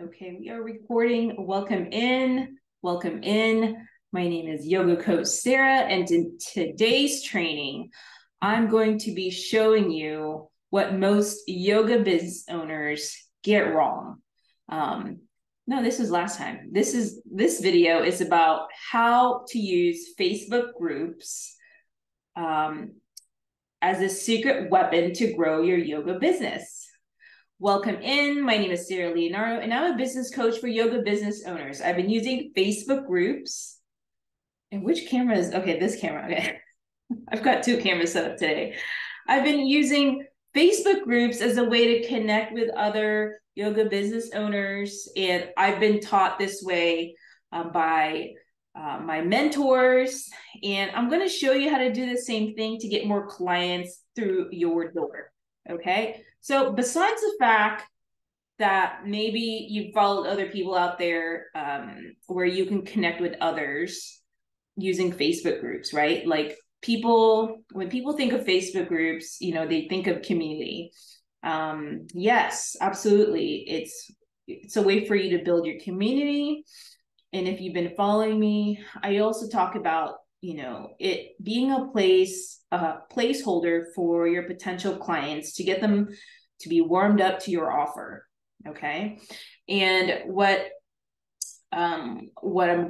Okay, we are recording. Welcome in. Welcome in. My name is Yoga Coach Sarah, and in today's training, I'm going to be showing you what most yoga business owners get wrong. No, this was last time. This video is about how to use Facebook groups as a secret weapon to grow your yoga business. Welcome in. My name is Sarah Leonardo, and I'm a business coach for yoga business owners. I've been using Facebook groups. And which camera is, okay, this camera, okay. I've got two cameras set up today. I've been using Facebook groups as a way to connect with other yoga business owners. And I've been taught this way by my mentors. And I'm going to show you how to do the same thing to get more clients through your door. Okay. So besides the fact that maybe you've followed other people out there where you can connect with others using Facebook groups, right? Like when people think of Facebook groups, they think of community. Yes, absolutely. It's a way for you to build your community. And if you've been following me, I also talk about it being a placeholder for your potential clients to get them to be warmed up to your offer. Okay. And what I'm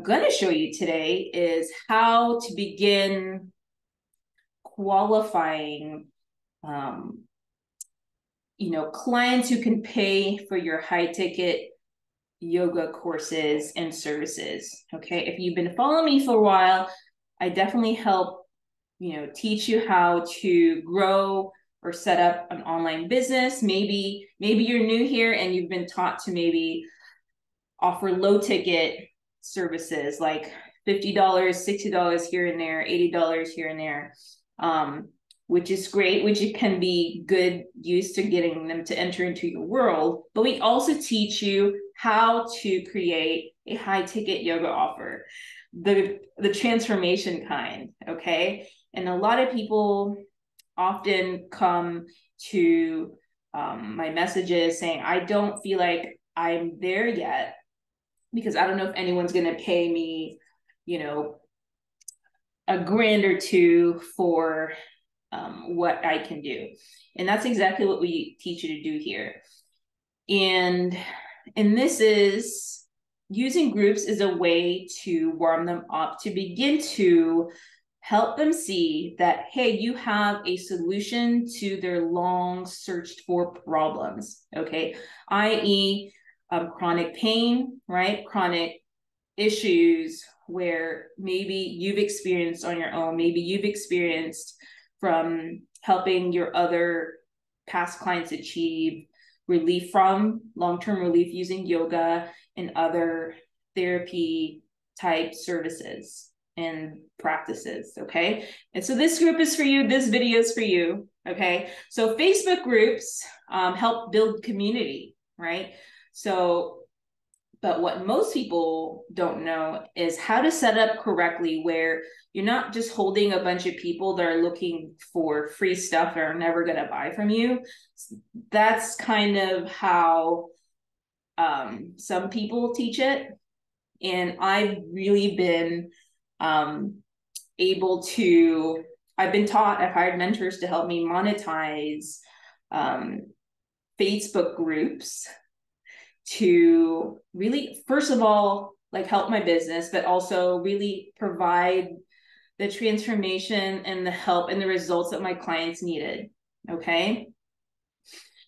going to show you today is how to begin qualifying, clients who can pay for your high ticket yoga courses and services. Okay. If you've been following me for a while, I definitely help, teach you how to grow or set up an online business. Maybe you're new here and you've been taught to maybe offer low ticket services like $50, $60 here and there, $80 here and there, which is great, which it can be good use to getting them to enter into your world. But we also teach you how to create a high ticket yoga offer, the transformation kind. Okay. And a lot of people often come to my messages saying, I don't feel like I'm there yet because I don't know if anyone's going to pay me, $1,000 or $2,000 for what I can do. And that's exactly what we teach you to do here. And this is using groups is a way to warm them up, to begin to help them see that, hey, you have a solution to their long searched for problems, okay? i.e., chronic pain, right? Chronic issues where maybe you've experienced on your own, maybe you've experienced from helping your other past clients achieve relief from long-term relief using yoga and other therapy type services and practices. Okay. And so this group is for you. This video is for you. Okay. So Facebook groups help build community, right? So, but what most people don't know is how to set up correctly where you're not just holding a bunch of people that are looking for free stuff that are never going to buy from you. That's kind of how some people teach it. And I've really been able to, I've been taught, I've hired mentors to help me monetize Facebook groups to really, first of all, like help my business, but also really provide the transformation and the help and the results that my clients needed. Okay.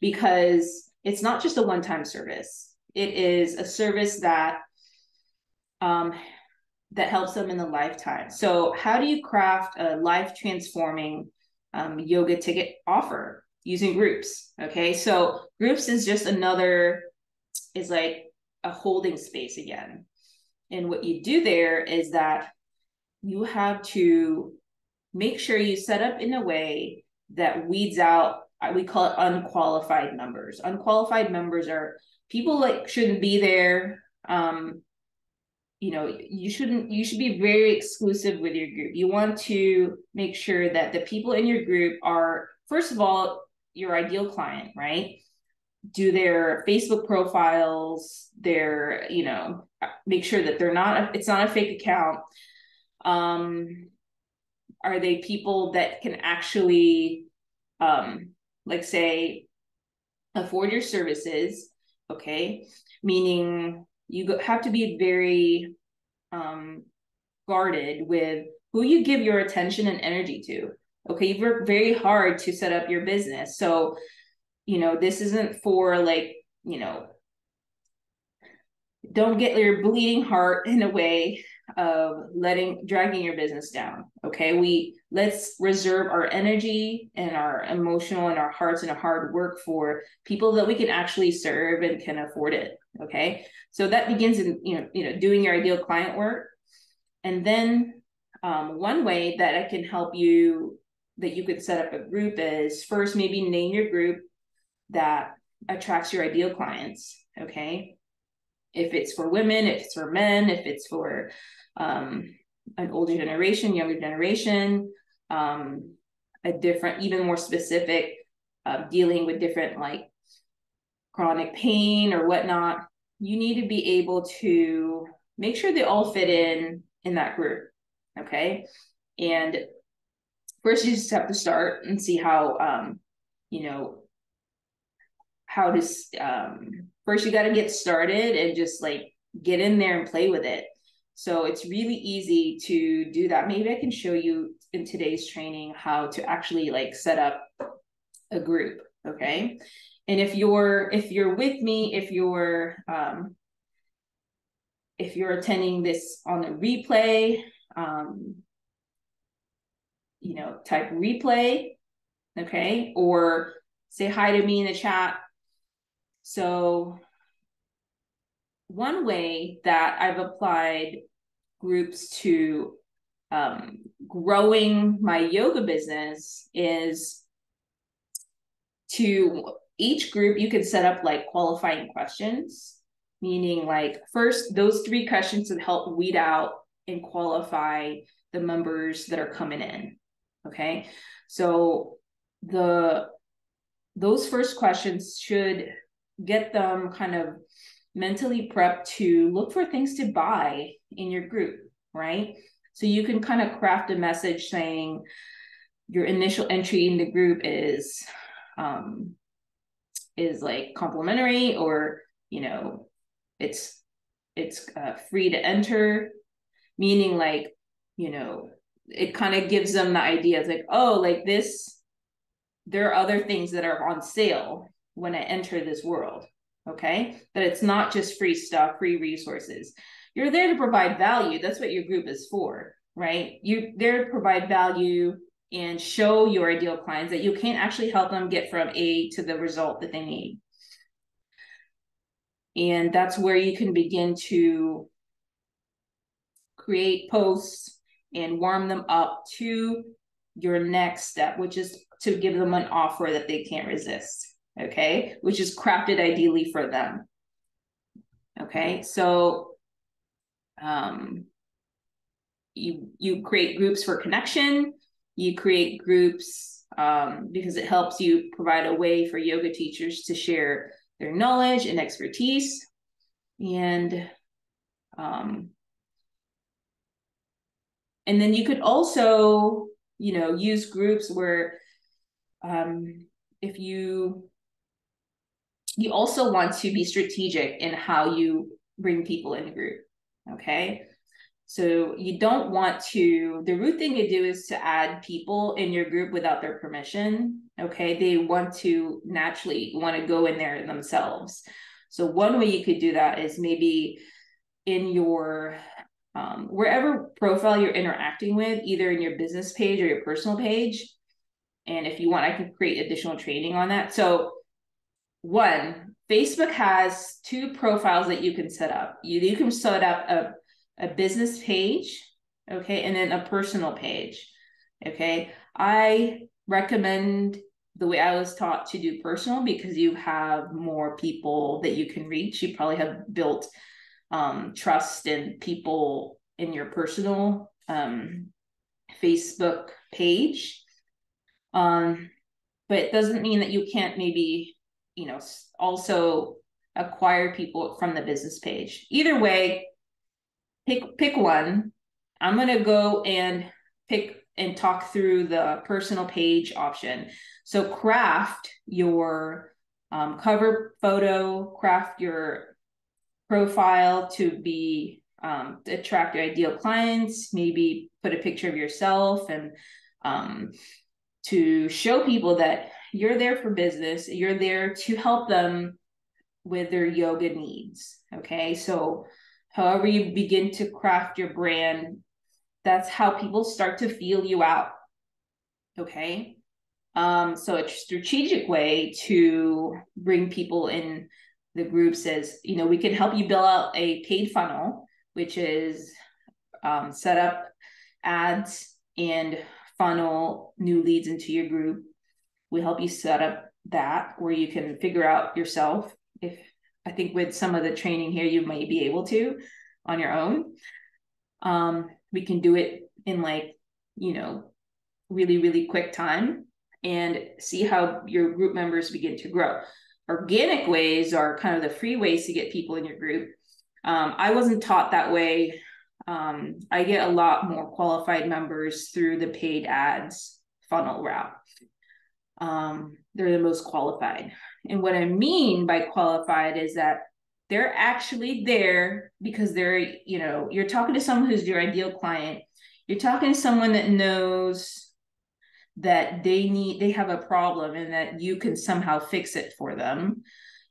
Because it's not just a one-time service. It is a service that helps them in a lifetime. So how do you craft a life-transforming yoga ticket offer using groups? Okay, so groups is just is like a holding space again. And what you do there is that you have to make sure you set up in a way that weeds out, we call it unqualified members. Unqualified members are people like shouldn't be there. You should be very exclusive with your group. You want to make sure that the people in your group are, first of all, your ideal client, right? do their Facebook profiles, their, make sure that it's not a fake account. Are they people that can actually, like say, afford your services? Okay. Meaning you have to be very guarded with who you give your attention and energy to. Okay. You've worked very hard to set up your business. So, this isn't for like, don't get your bleeding heart in a way of dragging your business down. Okay. Let's reserve our energy and our emotional and our hearts and our hard work for people that we can actually serve and can afford it. Okay. So that begins in, doing your ideal client work. And then one way that I can help you that you could set up a group is first, maybe name your group that attracts your ideal clients. Okay. If it's for women, if it's for men, if it's for an older generation, younger generation, a different, even more specific, dealing with different like chronic pain or whatnot, you need to be able to make sure they all fit in that group. Okay. And first you just have to start and see how, how to, first you got to get started and just like get in there and play with it. So it's really easy to do that. Maybe I can show you in today's training how to actually like set up a group. Okay. And if you're with me, if you're attending this on a replay, type replay, okay, or say hi to me in the chat. So one way that I've applied groups to growing my yoga business is to each group, you can set up like qualifying questions, meaning like first, those 3 questions would help weed out and qualify the members that are coming in. Okay. So those first questions should get them kind of mentally prepped to look for things to buy in your group, right? So you can kind of craft a message saying your initial entry in the group is like complimentary, or it's free to enter, meaning like it kind of gives them the idea. It's like, oh, like this, there are other things that are on sale when I enter this world. Okay. But it's not just free stuff, free resources. You're there to provide value. That's what your group is for, right? You're there to provide value and show your ideal clients that you can actually help them get from A to the result that they need. And that's where you can begin to create posts and warm them up to your next step, which is to give them an offer that they can't resist. Okay. Which is crafted ideally for them. Okay. So, you create groups for connection. You create groups because it helps you provide a way for yoga teachers to share their knowledge and expertise. And then you could also, use groups where if you also want to be strategic in how you bring people in a group. Okay. So you don't want to, the rude thing to do is to add people in your group without their permission. Okay. They want to naturally want to go in there themselves. So one way you could do that is maybe in your, wherever profile you're interacting with, either in your business page or your personal page. And if you want, I can create additional training on that. So one, Facebook has 2 profiles that you can set up. You can set up a business page, okay, and then a personal page, okay. I recommend the way I was taught to do personal because you have more people that you can reach. You probably have built trust in people in your personal Facebook page. But it doesn't mean that you can't maybe also acquire people from the business page. Either way, pick one. I'm going to go and pick and talk through the personal page option. So craft your cover photo, craft your profile to be attract your ideal clients, maybe put a picture of yourself and to show people that you're there for business, you're there to help them with their yoga needs. Okay, so however you begin to craft your brand, that's how people start to feel you out. Okay, so a strategic way to bring people in the groups is, we can help you build out a paid funnel, which is set up ads and funnel new leads into your group. We help you set up that where you can figure out yourself. If I think with some of the training here, you might be able to on your own. We can do it in really, really quick time and see how your group members begin to grow. Organic ways are kind of the free ways to get people in your group. I wasn't taught that way. I get a lot more qualified members through the paid ads funnel route. They're the most qualified. And what I mean by qualified is that they're actually there because you're talking to someone who's your ideal client. You're talking to someone that knows that they have a problem and that you can somehow fix it for them.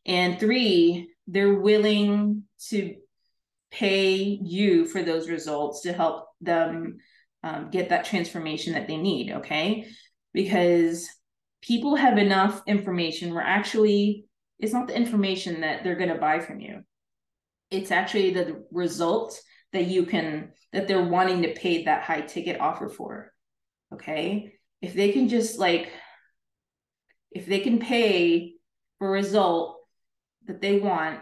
And 3, they're willing to pay you for those results to help them get that transformation that they need. Okay, because people have enough information where actually it's not the information that they're going to buy from you. It's actually the result that they're wanting to pay that high ticket offer for. Okay, if they can if they can pay for a result that they want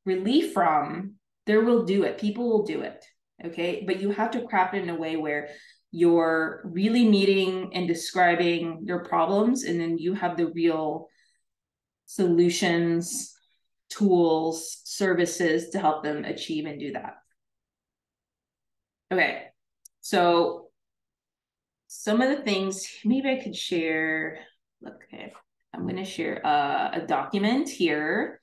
relief from, they will do it. People will do it. Okay, but you have to craft it in a way where you're really meeting and describing your problems, and then you have the real solutions, tools, services to help them achieve and do that. Okay, so some of the things maybe I could share. Okay, I'm going to share a document here,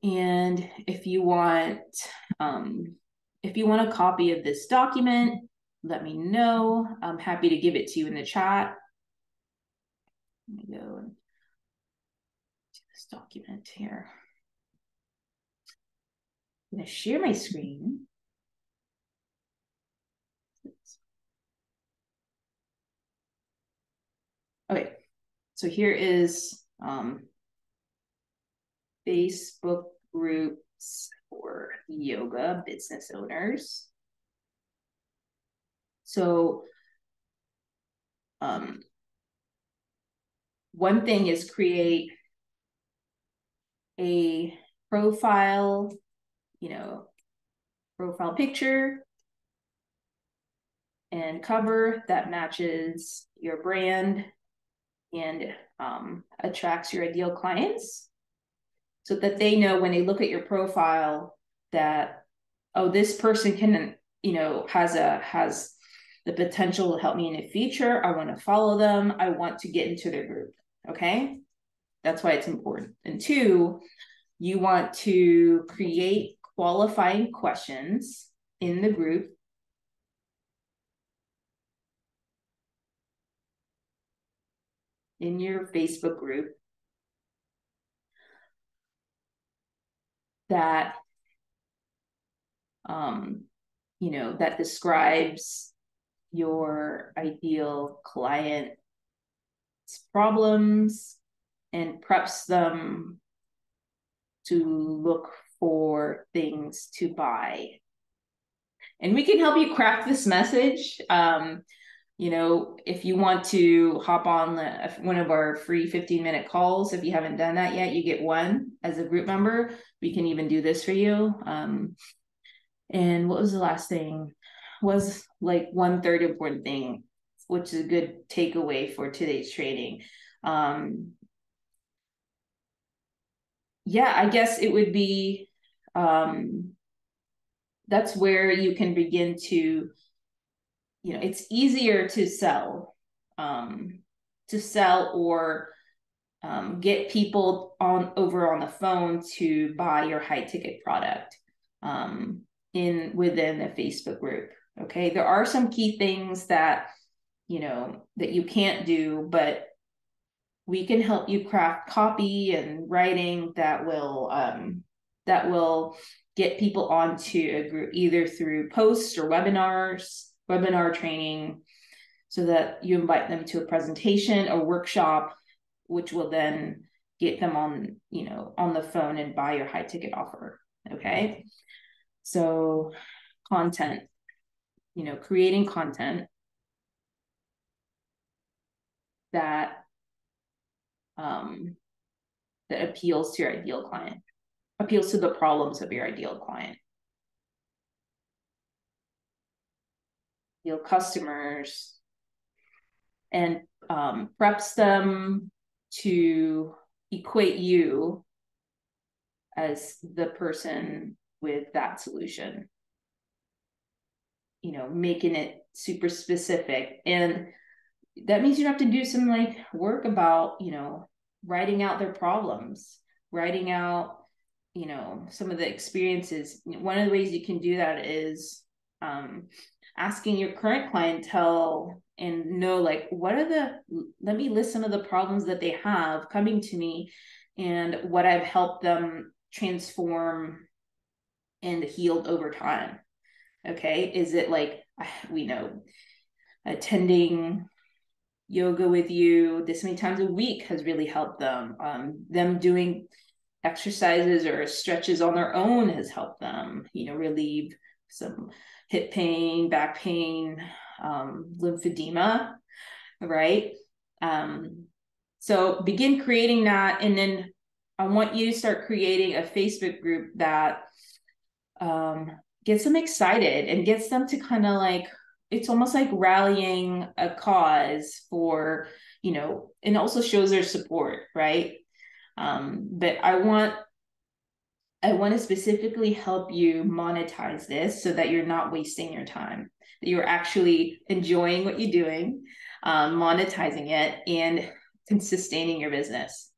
and if you want a copy of this document, let me know. I'm happy to give it to you in the chat. Let me go and do this document here. I'm going to share my screen. Okay, so here is Facebook groups for yoga business owners. So one thing is create a profile, profile picture and cover that matches your brand and attracts your ideal clients, so that they know when they look at your profile that, oh, this person can, has the potential to help me in the future. I want to follow them. I want to get into their group. Okay, that's why it's important. And 2, you want to create qualifying questions in the group in your Facebook group that that describes your ideal client's problems and preps them to look for things to buy. And we can help you craft this message. If you want to hop on one of our free 15-minute calls, if you haven't done that yet, you get one as a group member. We can even do this for you. And what was the last thing? Was like 1/3 important thing, which is a good takeaway for today's training. yeah, I guess it would be, that's where you can begin to, it's easier to sell or get people on over on the phone to buy your high ticket product in within the Facebook group. Okay, there are some key things that that you can't do, but we can help you craft copy and writing that will get people onto a group either through posts or webinar training, so that you invite them to a presentation or workshop, which will then get them on the phone and buy your high ticket offer. Okay. So content, creating content that um, that appeals to your ideal client, appeals to the problems of your ideal client, customers, and preps them to equate you as the person with that solution, making it super specific. And that means you have to do some like work about, writing out their problems, writing out, some of the experiences. One of the ways you can do that is asking your current clientele and know like, let me list some of the problems that they have coming to me and what I've helped them transform and healed over time. Okay. Is it like, we know attending yoga with you this many times a week has really helped them. Them doing exercises or stretches on their own has helped them, relieve some hip pain, back pain, lymphedema, right? So begin creating that. And then I want you to start creating a Facebook group that gets them excited and gets them to kind of like, it's almost like rallying a cause for, and also shows their support, right? But I want to specifically help you monetize this so that you're not wasting your time, that you're actually enjoying what you're doing, monetizing it, and sustaining your business.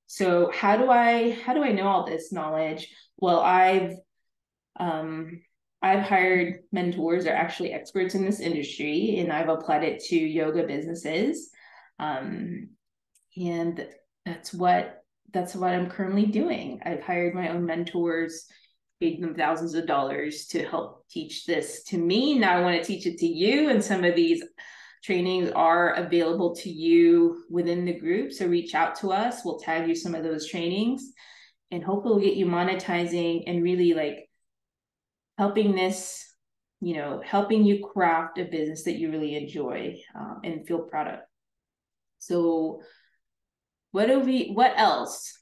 So how do I know all this knowledge? Well, I've hired mentors that are actually experts in this industry, and I've applied it to yoga businesses. And that's what I'm currently doing. I've hired my own mentors, paid them thousands of dollars to help teach this to me. Now I want to teach it to you, and some of these trainings are available to you within the group. So reach out to us. We'll tag you some of those trainings, and hopefully we'll get you monetizing and really like helping you craft a business that you really enjoy and feel proud of. So what else?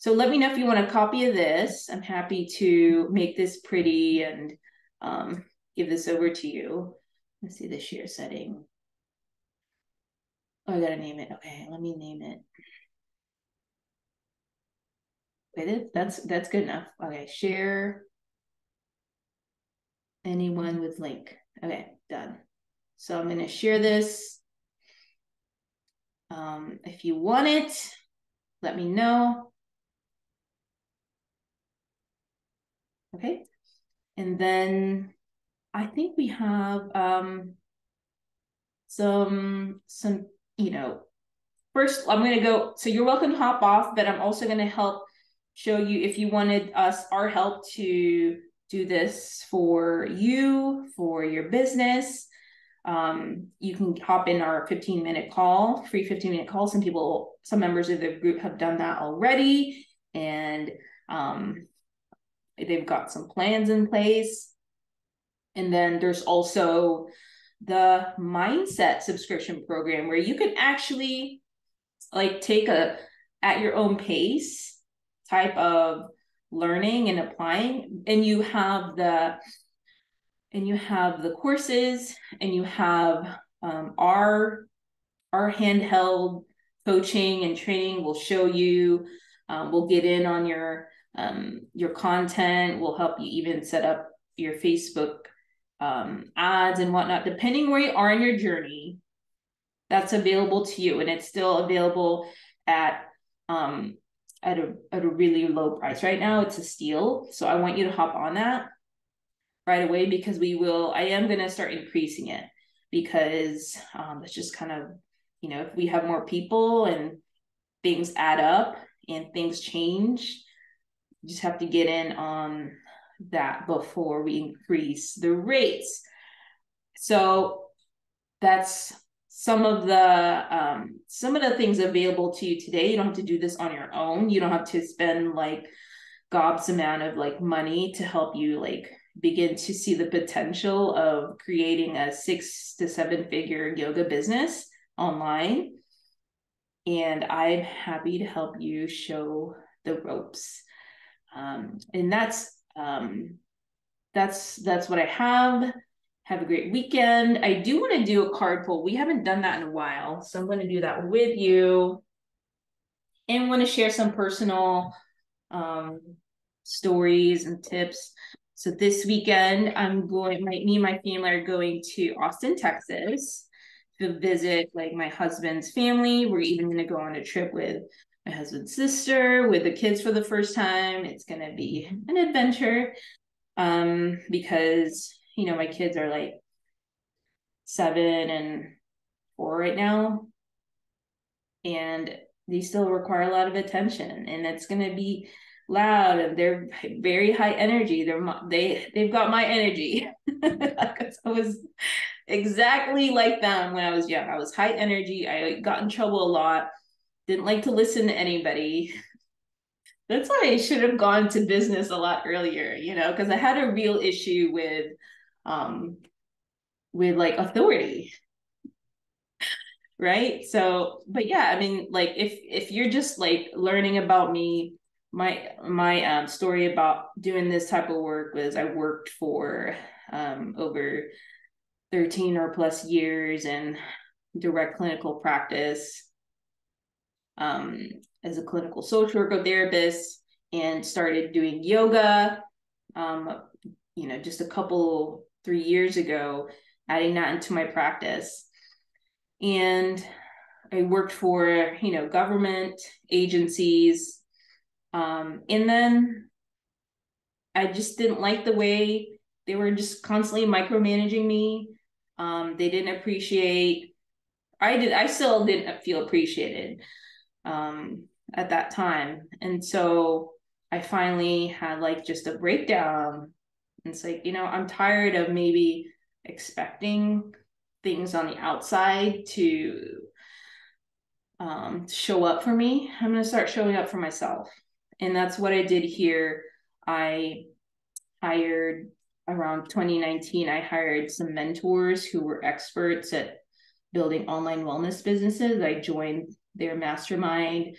So let me know if you want a copy of this. I'm happy to make this pretty and give this over to you. Let's see the share setting. Oh, I gotta name it. Okay, let me name it. Okay, that's good enough. Okay, share anyone with link. Okay, done. So I'm gonna share this. If you want it, let me know. Okay, and then I think we have some first I'm going to go, so you're welcome to hop off, but I'm also going to help show you, if you wanted our help to do this for you, for your business, you can hop in our 15-minute call, free 15-minute call. Some members of the group have done that already, and they've got some plans in place. And then there's also the mindset subscription program, where you can actually like take at your own pace type of learning and applying, and you have the courses, and you have our our handheld coaching and training will show you, we'll get in on your content. We'll help you even set up your Facebook ads and whatnot, depending where you are in your journey. That's available to you, and it's still available at a really low price. Right now, it's a steal. So I want you to hop on that right away, because I am going to start increasing it, because it's just kind of, if we have more people and things add up and things change, you just have to get in on that before we increase the rates. So that's some of the things available to you today. You don't have to do this on your own. You don't have to spend like gobs amount of like money to help you like begin to see the potential of creating a 6 to 7 figure yoga business online. And I'm happy to help you show the ropes. And that's what I have. Have a great weekend. I do want to do a card pull. We haven't done that in a while, so I'm going to do that with you. And want to share some personal stories and tips. So this weekend, me and my family are going to Austin, Texas to visit like my husband's family. We're even going to go on a trip with my husband's sister, with the kids for the first time. It's going to be an adventure because, my kids are like 7 and 4 right now, and they still require a lot of attention, and it's going to be loud, and they're very high energy. They've got my energy. I was exactly like them when I was young. I was high energy. I got in trouble a lot. Didn't like to listen to anybody. That's why I should have gone to business a lot earlier, because I had a real issue with like authority. Right. So, but yeah, I mean, like if you're just like learning about me, my story about doing this type of work was I worked for over 13 or plus years in direct clinical practice as a clinical social worker therapist, and started doing yoga just a 3 years ago, adding that into my practice. And I worked for, government agencies. And then I just didn't like the way they were just constantly micromanaging me. They didn't appreciate, I still didn't feel appreciated at that time. And so I finally had like just a breakdown. And it's like, I'm tired of maybe expecting things on the outside to show up for me. I'm going to start showing up for myself. And that's what I did here. I hired around 2019, I hired some mentors who were experts at building online wellness businesses. I joined their mastermind,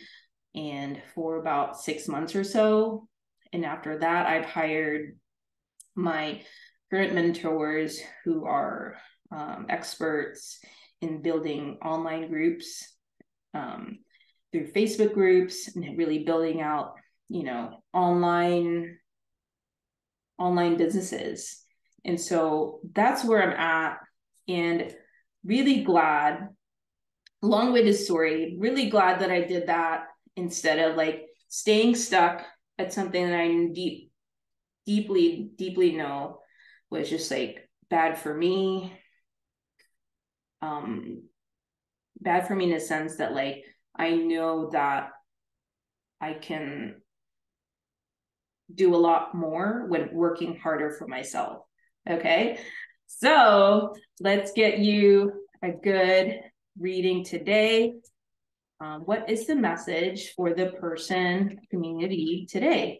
and for about 6 months or so. And after that, I've hired my current mentors who are experts in building online groups through Facebook groups, and really building out, online businesses. And so that's where I'm at, and really glad, long-winded story, really glad that I did that instead of like staying stuck at something that I deeply know was just like bad for me. Bad for me in the sense that like I know that I can do a lot more when working harder for myself. Okay, so let's get you a good reading today. What is the message for the person community today?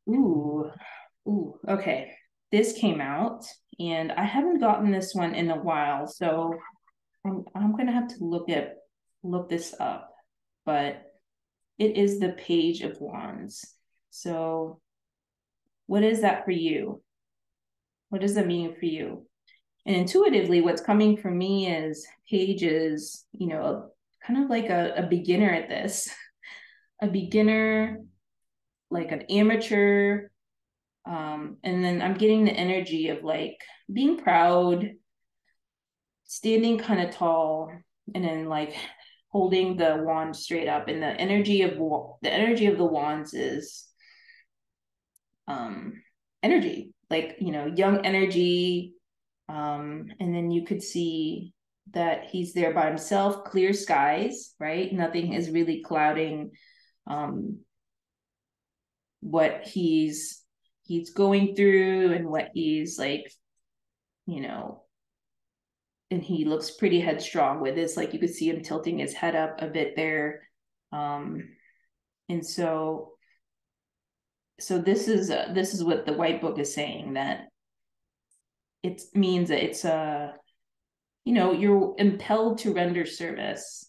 Ooh, okay. This came out, and I haven't gotten this one in a while, so I'm gonna have to look this up. But it is the Page of Wands. So what is that for you? What does that mean for you? And intuitively, what's coming for me is Paige is, kind of like a beginner at this, a beginner, like an amateur. And then I'm getting the energy of like being proud, standing kind of tall, and then like holding the wand straight up. And the energy of the wands is energy, like young energy. And then you could see that he's there by himself, clear skies, right? Nothing is really clouding what he's going through and what he's like, and he looks pretty headstrong with this. Like you could see him tilting his head up a bit there. And so this is what the white book is saying, that it means that it's you're impelled to render service.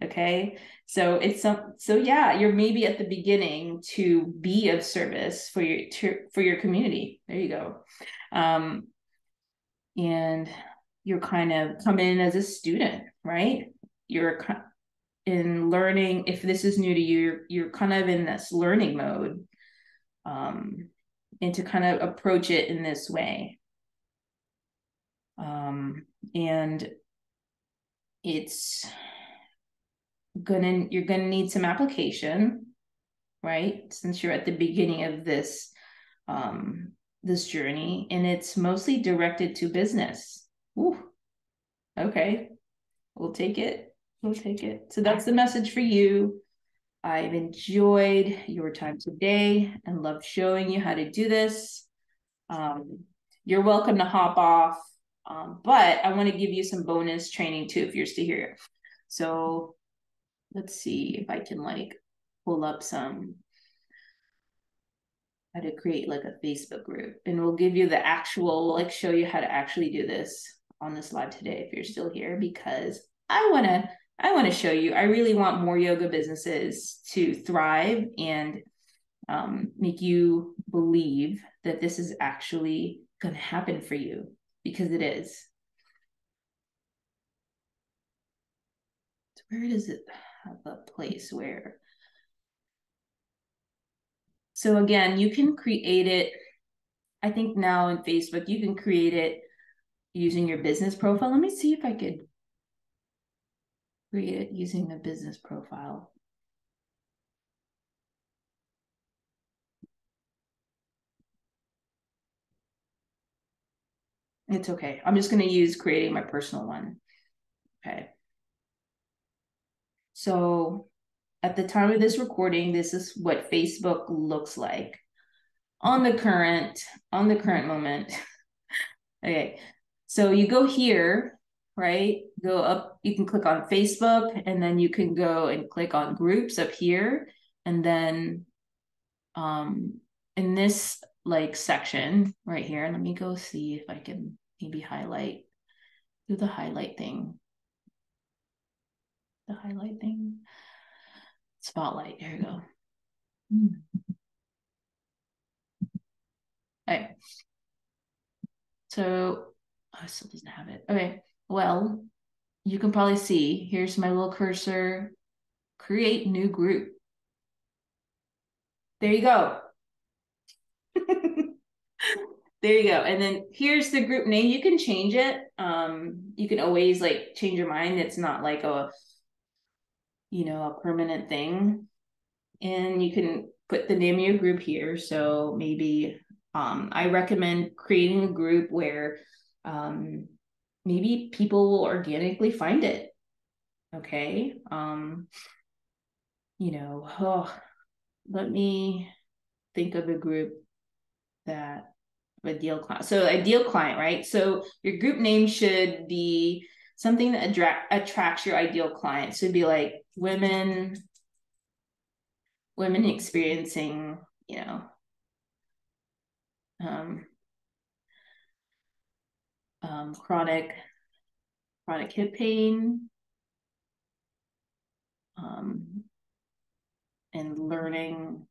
Okay, so yeah, you're maybe at the beginning to be of service for your community. There you go. And you're kind of come in as a student, right? You're in learning. If this is new to you, you're kind of in this learning mode, and to kind of approach it in this way. And you're gonna need some application, right? Since you're at the beginning of this this journey, and it's mostly directed to business. Ooh, okay, we'll take it. So that's the message for you. I've enjoyed your time today and loved showing you how to do this. You're welcome to hop off, but I want to give you some bonus training too if you're still here. So let's see if I can like pull up some how to create like a Facebook group, and we'll give you the actual, like show you how to actually do this on this live today if you're still here, because I want to show you. I really want more yoga businesses to thrive and make you believe that this is actually going to happen for you, because it is. So where does it have a place where? So again, you can create it. I think now in Facebook, you can create it using your business profile. Let me see if I could create it using the business profile. It's okay. I'm just going to use creating my personal one. Okay. So at the time of this recording, this is what Facebook looks like on the current moment. Okay. So you go here, right? Go up, you can click on Facebook, and then you can go and click on groups up here. And then in this like section right here, let me go see if I can maybe do the highlight thing. Spotlight, there you go. Okay. So I still doesn't have it. Okay. Well, you can probably see, here's my little cursor, create new group. There you go. There you go. And then here's the group name. You can change it. You can always like change your mind. It's not like a permanent thing. And you can put the name of your group here. So maybe I recommend creating a group where maybe people will organically find it. Okay. Let me think of a group that ideal client. So ideal client, right? So your group name should be something that attracts your ideal client. So it'd be like women experiencing, um, chronic hip pain, and learning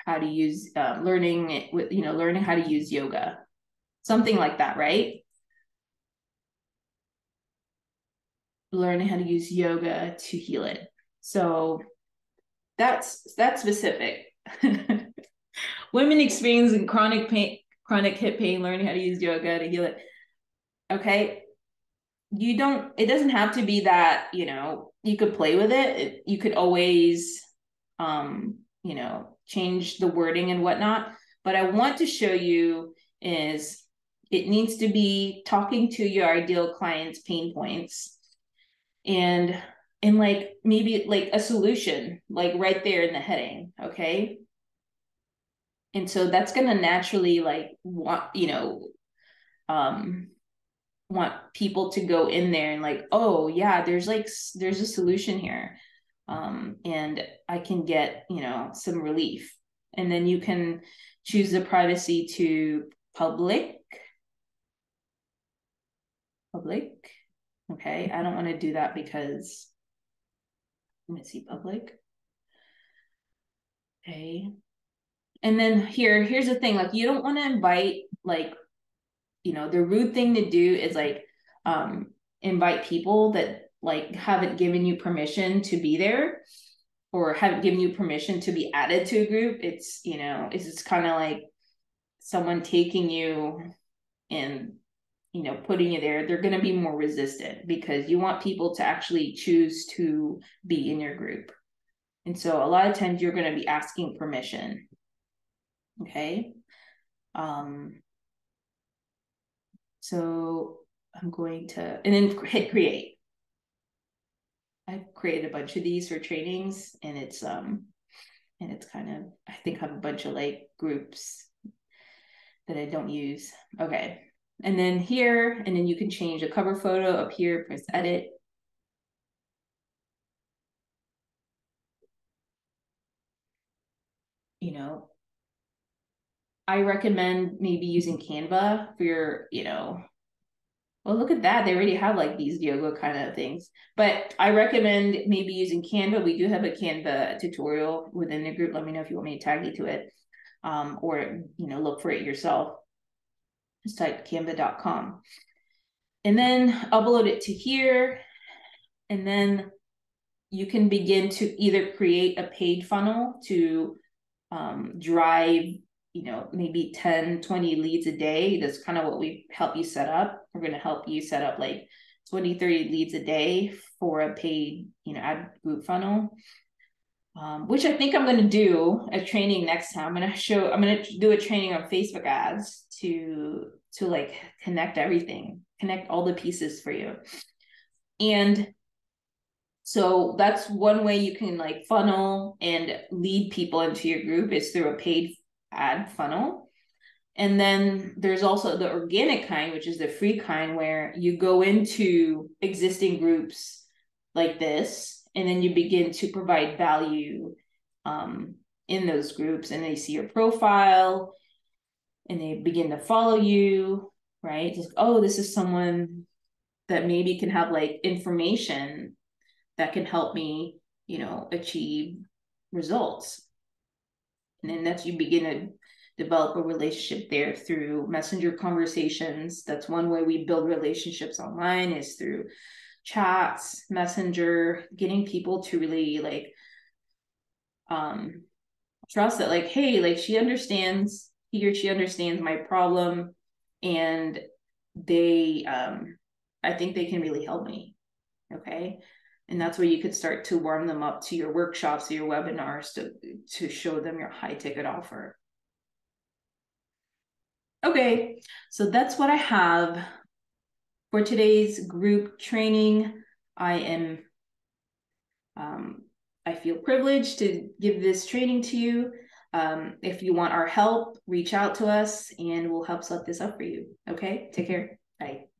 how to use learning it with, learning how to use yoga, something like that, right? Learning how to use yoga to heal it. So that's specific. Women experiencing chronic pain, chronic hip pain, learning how to use yoga to heal it. Okay. It doesn't have to be that, you could play with it. You could always, change the wording and whatnot. But I want to show you is it needs to be talking to your ideal client's pain points and like maybe like a solution, like right there in the heading. Okay. And so that's going to naturally like um, want people to go in there and like, oh yeah, there's a solution here. And I can get, some relief. And then you can choose the privacy to public. Okay. I don't want to do that because let me see public. Okay. And then here's the thing, like you don't want to invite like, the rude thing to do is like invite people that like haven't given you permission to be there or haven't given you permission to be added to a group. It's, it's just kind of like someone taking you and, putting you there. They're going to be more resistant because you want people to actually choose to be in your group. And so a lot of times you're going to be asking permission. Okay. So I'm going to, and then hit create. I've created a bunch of these for trainings and it's kind of, I think I have a bunch of like groups that I don't use. Okay. And then here, and then you can change the cover photo up here, press edit. I recommend maybe using Canva for your, well, look at that. They already have like these yoga kind of things. But I recommend maybe using Canva. We do have a Canva tutorial within the group. Let me know if you want me to tag you to it. Or, look for it yourself. Just type canva.com. And then upload it to here. And then you can begin to either create a paid funnel to drive maybe 10, 20 leads a day. That's kind of what we help you set up. We're going to help you set up like 20, 30 leads a day for a paid, ad group funnel. Which I think I'm going to do a training next time. I'm going to do a training on Facebook ads to like connect everything, connect all the pieces for you. And so that's one way you can like funnel and lead people into your group is through a paid ad funnel. And then there's also the organic kind, which is the free kind where you go into existing groups like this, and then you begin to provide value in those groups and they see your profile and they begin to follow you, right? Just, oh, this is someone that maybe can have like information that can help me, achieve results. And then that's you begin to develop a relationship there through messenger conversations. That's one way we build relationships online is through chats, messenger, getting people to really like trust that like, hey, like he or she understands my problem and they I think they can really help me. Okay. And that's where you could start to warm them up to your workshops or your webinars to show them your high ticket offer. Okay, so that's what I have for today's group training. I feel privileged to give this training to you. If you want our help, reach out to us and we'll help set this up for you. Okay, take care. Bye.